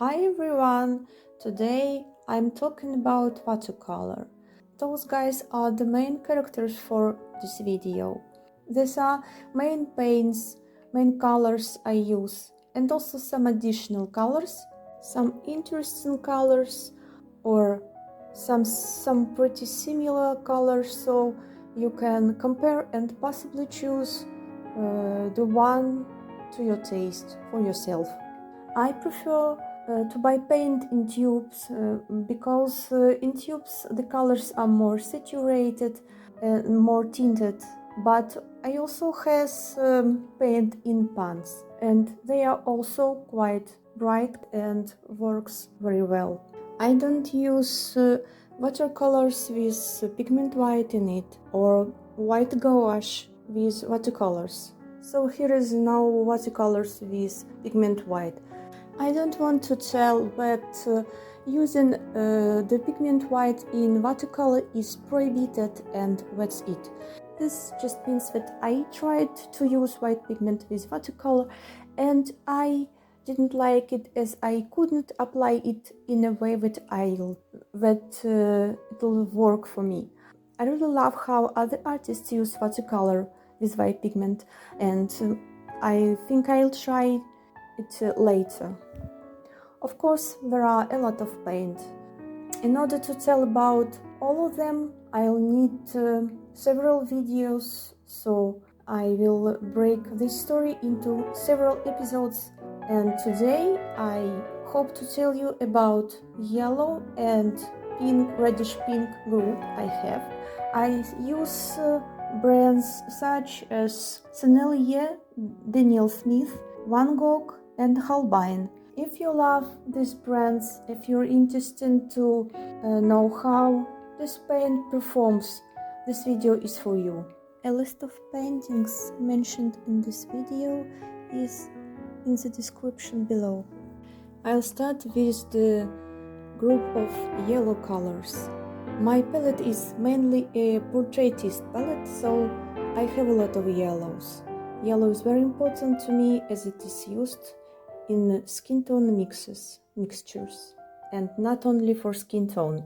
Hi everyone! Today I'm talking about watercolor. Those guys are the main characters for this video. These are main paints, main colors I use, and also some additional colors, some interesting colors, or some pretty similar colors, so you can compare and possibly choose the one to your taste for yourself. I prefer to buy paint in tubes because in tubes the colors are more saturated and more tinted, but I also has paint in pans and they are also quite bright and works very well. I don't use watercolors with pigment white in it or white gouache with watercolors. So here is now watercolors with pigment white. I don't want to tell that using the pigment white in watercolor is prohibited and that's it. This just means that I tried to use white pigment with watercolor and I didn't like it as I couldn't apply it in a way that it'll work for me. I really love how other artists use watercolor with white pigment and I think I'll try it later. Of course, there are a lot of paint. In order to tell about all of them, I'll need several videos, so I will break this story into several episodes. And today I hope to tell you about yellow and pink, reddish pink group I have. I use brands such as Sennelier, Daniel Smith, Van Gogh and Holbein. If you love these brands, if you're interested to know how this paint performs, this video is for you. A list of paintings mentioned in this video is in the description below. I'll start with the group of yellow colors. My palette is mainly a portraitist palette, so I have a lot of yellows. Yellow is very important to me as it is used in skin tone mixtures, and not only for skin tone.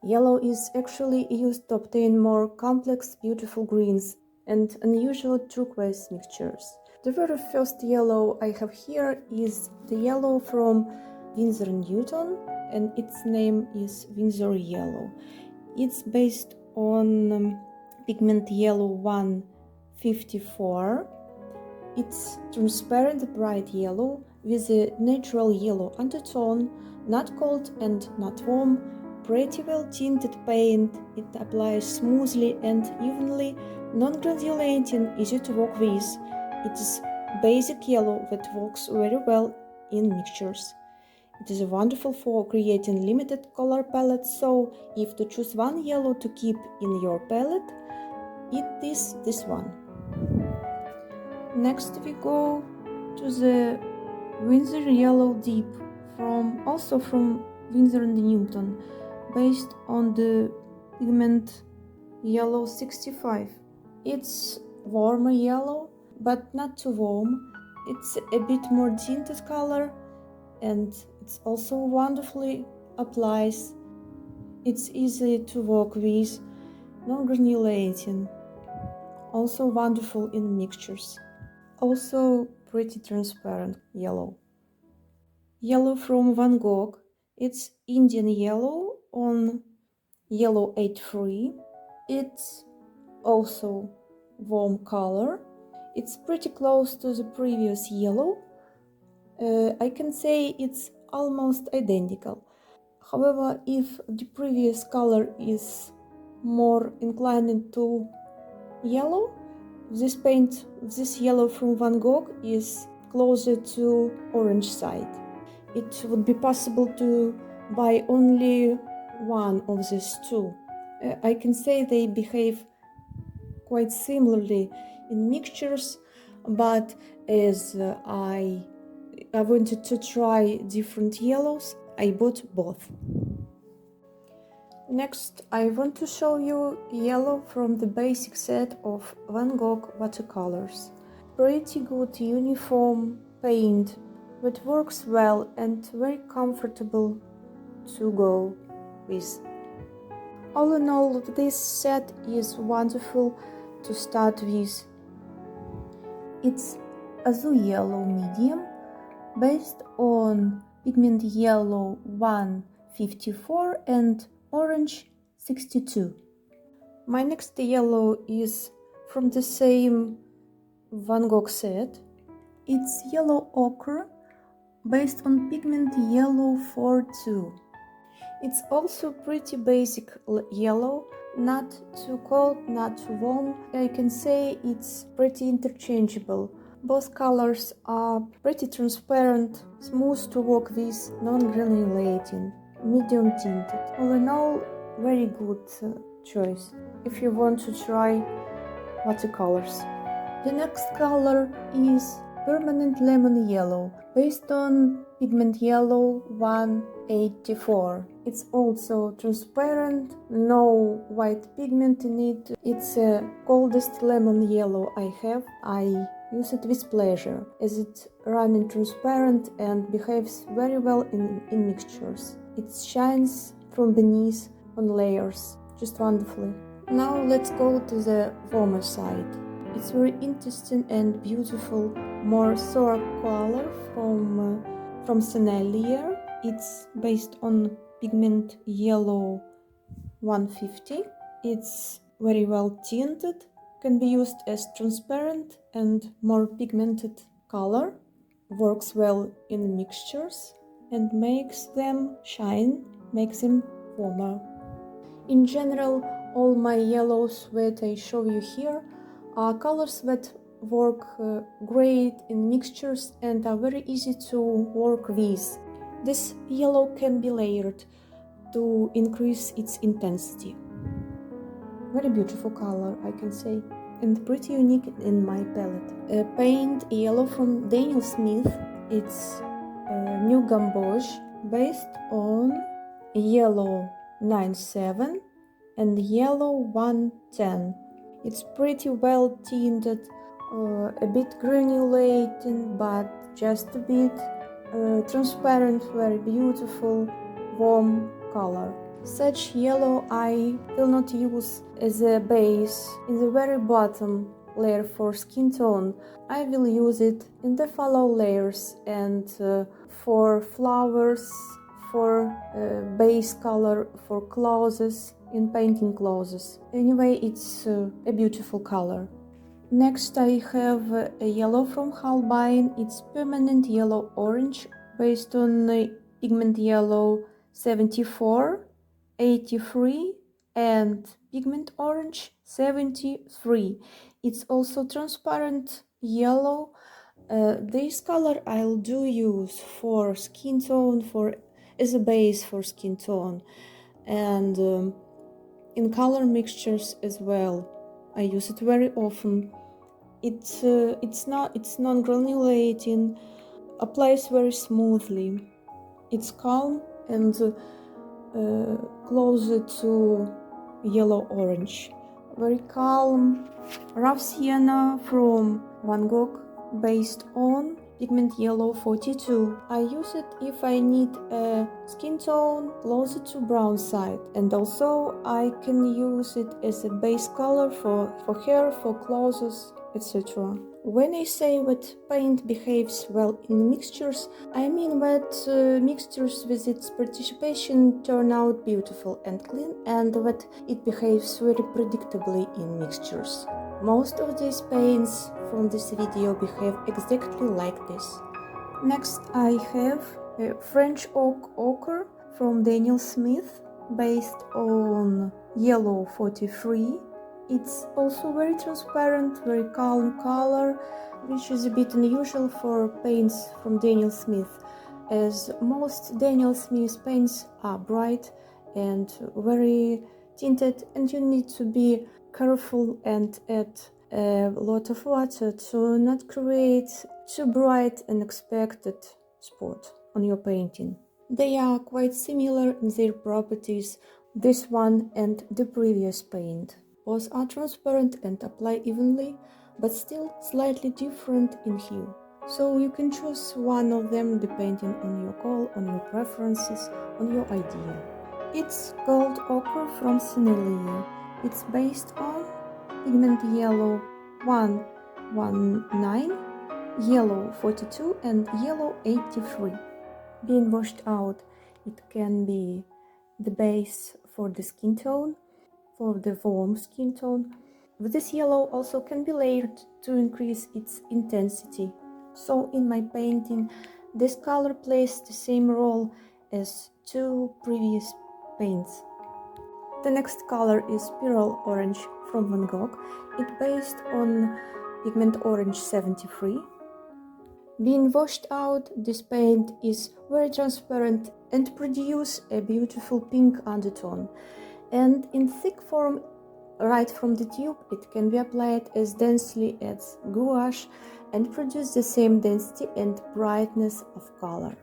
Yellow is actually used to obtain more complex, beautiful greens and unusual turquoise mixtures. The very first yellow I have here is the yellow from Winsor Newton, and its name is Winsor Yellow. It's based on pigment yellow 154. It's transparent bright yellow with a natural yellow undertone, not cold and not warm, pretty well tinted paint. It applies smoothly and evenly, non-granulating, easy to work with. It is basic yellow that works very well in mixtures. It is wonderful for creating limited color palettes, so if to choose one yellow to keep in your palette, it is this one. Next we go to the Winsor Yellow Deep, also from Winsor Newton, based on the pigment yellow 65. It's warmer yellow, but not too warm. It's a bit more tinted color, and it's also wonderfully applies. It's easy to work with, non-granulating, also wonderful in mixtures. Also pretty transparent yellow. Yellow from Van Gogh. It's Indian yellow on yellow 83. It's also warm color. It's pretty close to the previous yellow. I can say it's almost identical. However, if the previous color is more inclined to yellow, this yellow from Van Gogh is closer to orange side. It would be possible to buy only one of these two. I can say they behave quite similarly in mixtures, but as I wanted to try different yellows, I bought both. Next, I want to show you yellow from the basic set of Van Gogh watercolors. Pretty good uniform paint that works well and very comfortable to go with. All in all, this set is wonderful to start with. It's azure yellow medium based on pigment yellow 154 and orange 62. My next yellow is from the same Van Gogh set. It's yellow ochre based on pigment yellow 42. It's also pretty basic yellow, not too cold, not too warm. I can say it's pretty interchangeable. Both colors are pretty transparent, smooth to work with, non-granulating, medium tinted. All in all, very good choice if you want to try watercolors. The next color is permanent lemon yellow, based on pigment yellow 184. It's also transparent, no white pigment in it. It's the coldest lemon yellow I have. I use it with pleasure, as it's running transparent and behaves very well in mixtures. It shines from beneath on layers, just wonderfully. Now let's go to the warmer side. It's very interesting and beautiful, more sour color from Sennelier. It's based on pigment yellow 150. It's very well tinted, can be used as transparent and more pigmented color, works well in mixtures and makes them shine, makes them warmer. In general, all my yellows that I show you here are colors that work great in mixtures and are very easy to work with. This yellow can be layered to increase its intensity. Very beautiful color, I can say, and pretty unique in my palette. Paint yellow from Daniel Smith. It's new gamboge based on yellow 97 and yellow 110. It's pretty well tinted, a bit granulating, but just a bit transparent, very beautiful, warm color. Such yellow I will not use as a base in the very bottom layer for skin tone. I will use it in the follow layers and for flowers, for base color, for clothes, in painting clothes. Anyway, it's a beautiful color. Next I have a yellow from Holbein. It's permanent yellow orange based on pigment yellow 74, 83 and pigment orange 73. It's also transparent yellow. This color I'll do use for skin tone, for as a base for skin tone, and in color mixtures as well. I use it very often. It's non-granulating, applies very smoothly. It's calm and closer to yellow-orange. Very calm. Rough sienna from Van Gogh based on pigment yellow 42. I use it if I need a skin tone closer to brown side, and also I can use it as a base color for hair, for clothes, etc. When I say that paint behaves well in mixtures, I mean that mixtures with its participation turn out beautiful and clean, and that it behaves very predictably in mixtures. Most of these paints from this video behave exactly like this. Next I have a French oak ochre from Daniel Smith based on yellow 43. It's also very transparent, very calm color, which is a bit unusual for paints from Daniel Smith, as most Daniel Smith paints are bright and very tinted, and you need to be careful and add a lot of water to not create too bright and unexpected spot on your painting. They are quite similar in their properties, this one and the previous paint. Both are transparent and apply evenly, but still slightly different in hue. So you can choose one of them depending on your goal, on your preferences, on your idea. It's gold ochre from Sennelier. It's based on Pigment Yellow 119, Yellow 42 and Yellow 83. Being washed out, it can be the base for the skin tone, for the warm skin tone. This yellow also can be layered to increase its intensity. So in my painting, this color plays the same role as two previous paints. The next color is Pearl Orange from Van Gogh. It's based on Pigment Orange 73. Being washed out, this paint is very transparent and produces a beautiful pink undertone. And in thick form, right from the tube, it can be applied as densely as gouache and produce the same density and brightness of color.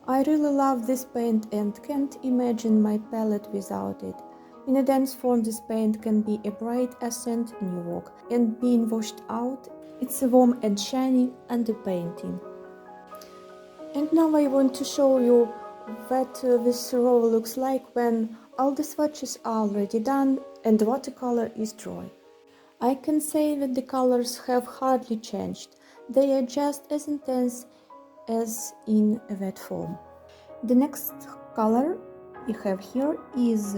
I really love this paint and can't imagine my palette without it. In a dense form, this paint can be a bright accent in your work, and being washed out, it's warm and shiny underpainting. And now I want to show you what this row looks like when all the swatches are already done and the watercolor is dry. I can say that the colors have hardly changed. They are just as intense as in a wet form. The next color we have here is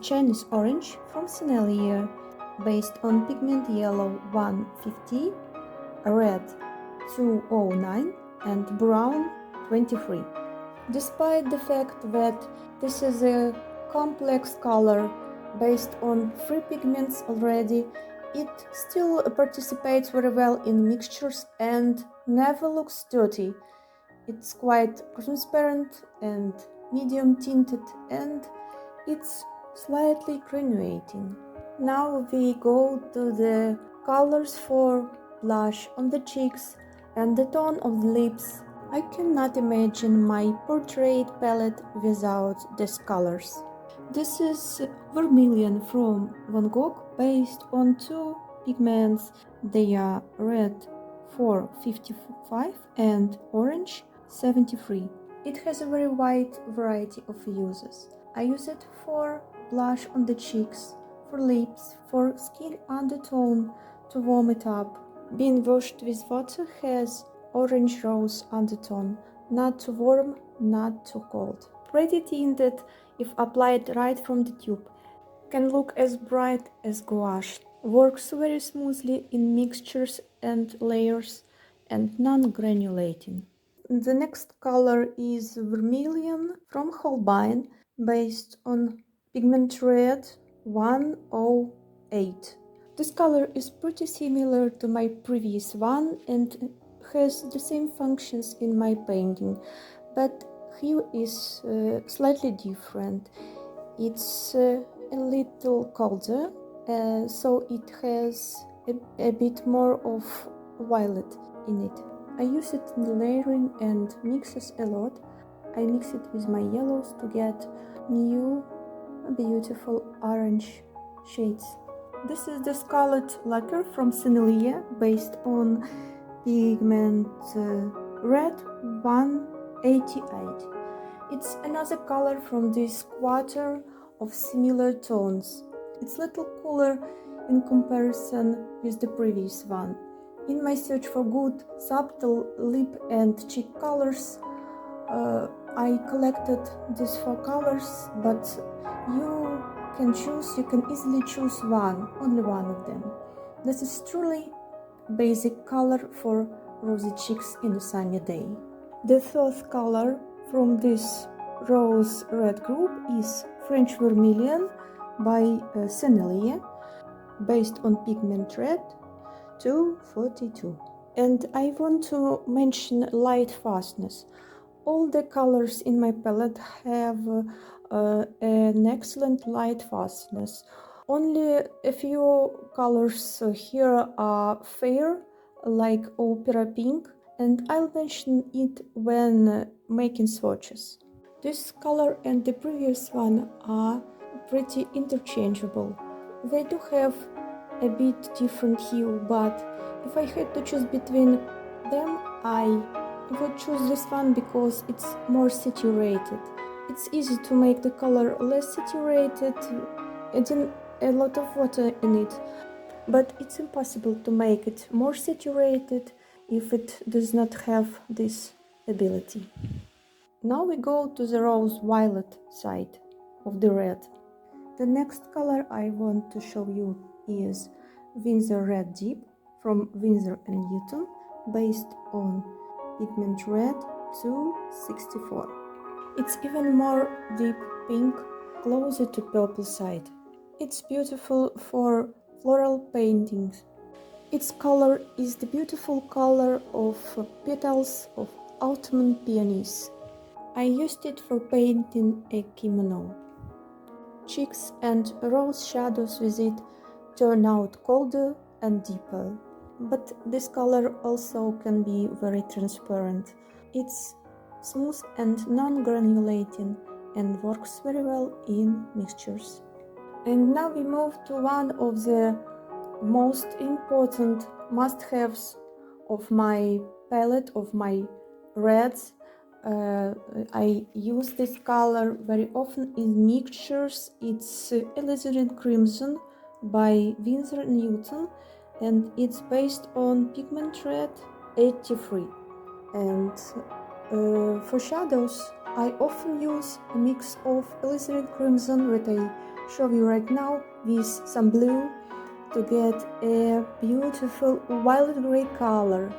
Chinese Orange from Sennelier, based on Pigment Yellow 150, Red 209 and Brown 23. Despite the fact that this is a complex color based on 3 pigments already, it still participates very well in mixtures and never looks dirty. It's quite transparent and medium tinted, and it's slightly granuating. Now we go to the colors for blush on the cheeks and the tone of the lips. I cannot imagine my portrait palette without these colors. This is Vermilion from Van Gogh, based on 2 pigments. They are Red 455 and Orange 73. It has a very wide variety of uses. I use it for blush on the cheeks, for lips, for skin undertone, to warm it up. Being washed with water has orange rose undertone, not too warm, not too cold. Ready tinted, if applied right from the tube, can look as bright as gouache. Works very smoothly in mixtures and layers and non-granulating. The next color is Vermilion from Holbein, based on Pigment Red 108. This color is pretty similar to my previous one and has the same functions in my painting, but hue is slightly different. It's a little colder, so it has a bit more of violet in it. I use it in the layering and mixes a lot. I mix it with my yellows to get new beautiful orange shades. This is the Scarlet Lacquer from Sennelier, based on Pigment Red 188. It's another color from this quarter of similar tones. It's a little cooler in comparison with the previous one. In my search for good, subtle lip and cheek colors, I collected these 4 colors, but you can easily choose one, only one of them. This is truly basic color for rosy cheeks in a sunny day. The 3rd color from this rose red group is French Vermilion by Sennelier, based on Pigment Red 242. And I want to mention light fastness. All the colors in my palette have an excellent light fastness. Only a few colors here are fair, like opera pink, and I'll mention it when making swatches. This color and the previous one are pretty interchangeable. They do have a bit different hue, but if I had to choose between them, I would choose this one because it's more saturated. It's easy to make the color less saturated, adding a lot of water in it, but it's impossible to make it more saturated if it does not have this ability. Now we go to the rose violet side of the red. The next color I want to show you is Winsor Red Deep from Winsor & Newton, based on Pigment Red 264. It's even more deep pink, closer to purple side. It's beautiful for floral paintings. Its color is the beautiful color of petals of autumn peonies. I used it for painting a kimono. Cheeks and rose shadows with it turn out colder and deeper. But this color also can be very transparent. It's smooth and non-granulating and works very well in mixtures. And now we move to one of the most important must-haves of my palette, of my reds. I use this color very often in mixtures. It's Alizarin Crimson by Winsor Newton, and it's based on Pigment Red 83. And for shadows, I often use a mix of Alizarin Crimson, that I show you right now, with some blue to get a beautiful violet gray color.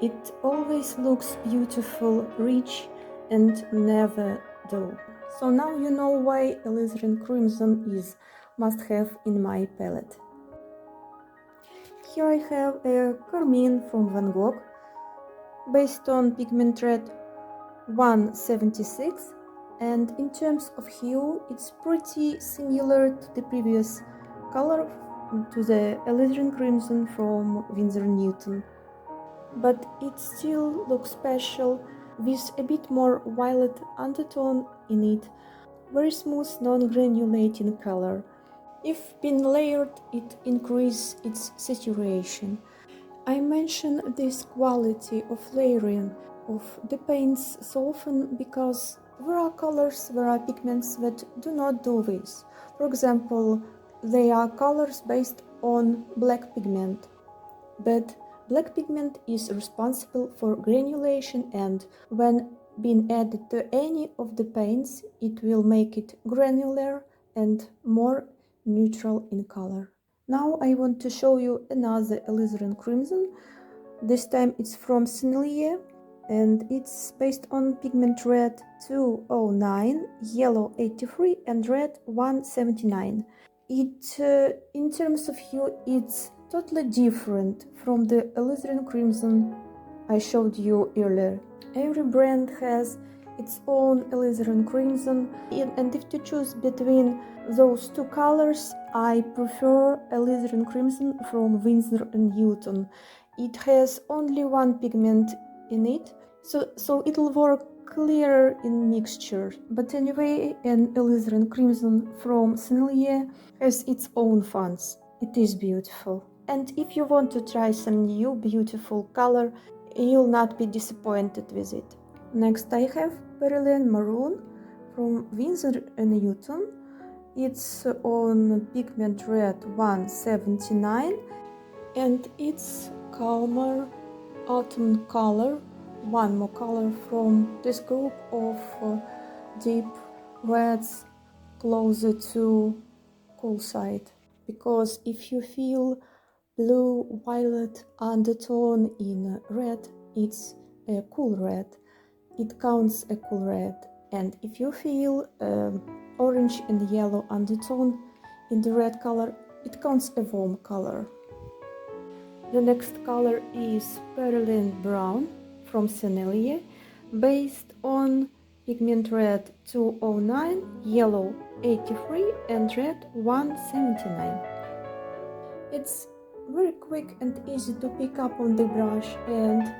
It always looks beautiful, rich, and never dull. So now you know why Alizarin Crimson is must-have in my palette. Here I have a carmine from Van Gogh, based on Pigment Red 176, and in terms of hue, it's pretty similar to the previous color, to the Alizarin Crimson from Winsor Newton. But it still looks special with a bit more violet undertone in it, very smooth non-granulating color. If being layered, it increases its saturation. I mention this quality of layering of the paints so often because there are colors, there are pigments that do not do this. For example, they are colors based on black pigment, but black pigment is responsible for granulation, and when being added to any of the paints, it will make it granular and more neutral in color. Now I want to show you another Alizarin Crimson. This time it's from Sennelier, and it's based on Pigment Red 209, Yellow 83, and Red 179. In terms of hue, it's totally different from the Alizarin Crimson I showed you earlier. Every brand has its own Alizarin Crimson, and if to choose between those two colors, I prefer Alizarin Crimson from Winsor & Newton. It has only one pigment in it, so it'll work clearer in mixture. But anyway, an Alizarin Crimson from Sennelier has its own fans. It is beautiful. And if you want to try some new beautiful color, you'll not be disappointed with it. Next I have Perylene Maroon from Winsor & Newton. It's on Pigment Red 179, and it's calmer autumn color, one more color from this group of deep reds closer to cool side. Because if you feel blue-violet undertone in red, it's a cool red. It counts a cool red. And if you feel orange and yellow undertone in the red color, it counts a warm color. The next color is Perylene Brown from Sennelier, based on Pigment Red 209, Yellow 83, and Red 179. It's very quick and easy to pick up on the brush, and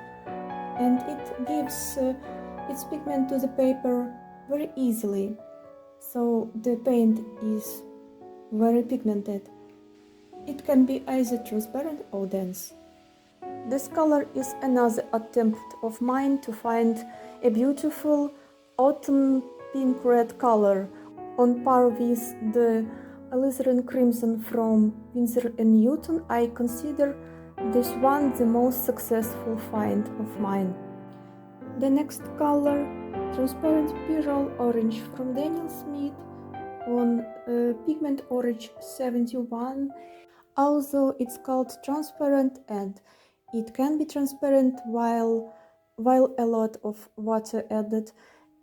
it gives its pigment to the paper very easily, so the paint is very pigmented. It can be either transparent or dense. This color is another attempt of mine to find a beautiful autumn pink-red color on par with the alizarin crimson from Winsor Newton. I consider this one the most successful find of mine. The next color, transparent pyrrole orange from Daniel Smith on Pigment Orange 71. Although it's called transparent and it can be transparent while a lot of water added,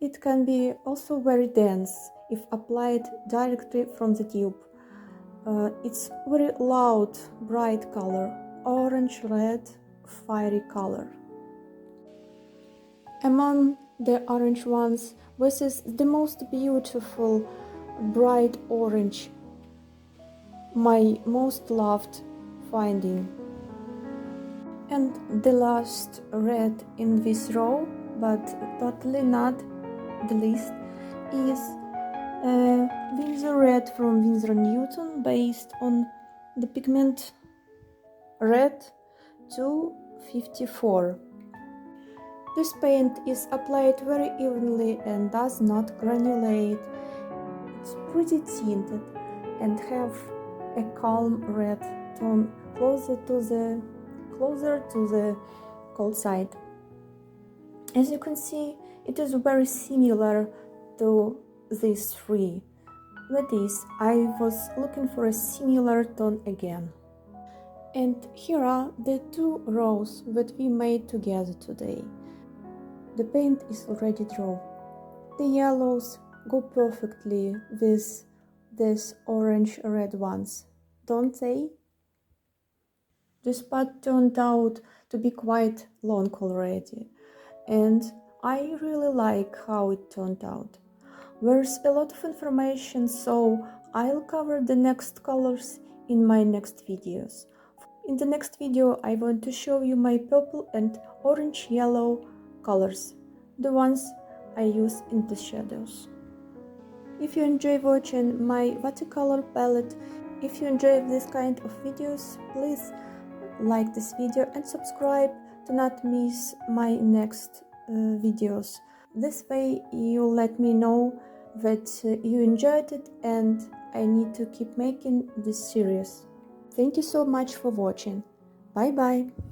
it can be also very dense if applied directly from the tube. It's very loud, bright color, orange-red, fiery color. Among the orange ones, this is the most beautiful, bright orange, my most loved finding. And the last red in this row, but totally not the least, is Winsor Red from Winsor Newton, based on the pigment Red 254. This paint is applied very evenly and does not granulate. It's pretty tinted and have a calm red tone closer to the cold side. As you can see, it is very similar to these three. That is, I was looking for a similar tone again. And here are the two rows that we made together today. The paint is already dry. The yellows go perfectly with these orange-red ones, don't they? This part turned out to be quite long already, and I really like how it turned out. There's a lot of information, so I'll cover the next colors in my next videos. In the next video, I want to show you my purple and orange-yellow colors, the ones I use in the shadows. If you enjoy watching my watercolor palette, if you enjoy this kind of videos, please like this video and subscribe to not miss my next videos. This way you'll let me know that you enjoyed it and I need to keep making this series. Thank you so much for watching. Bye bye.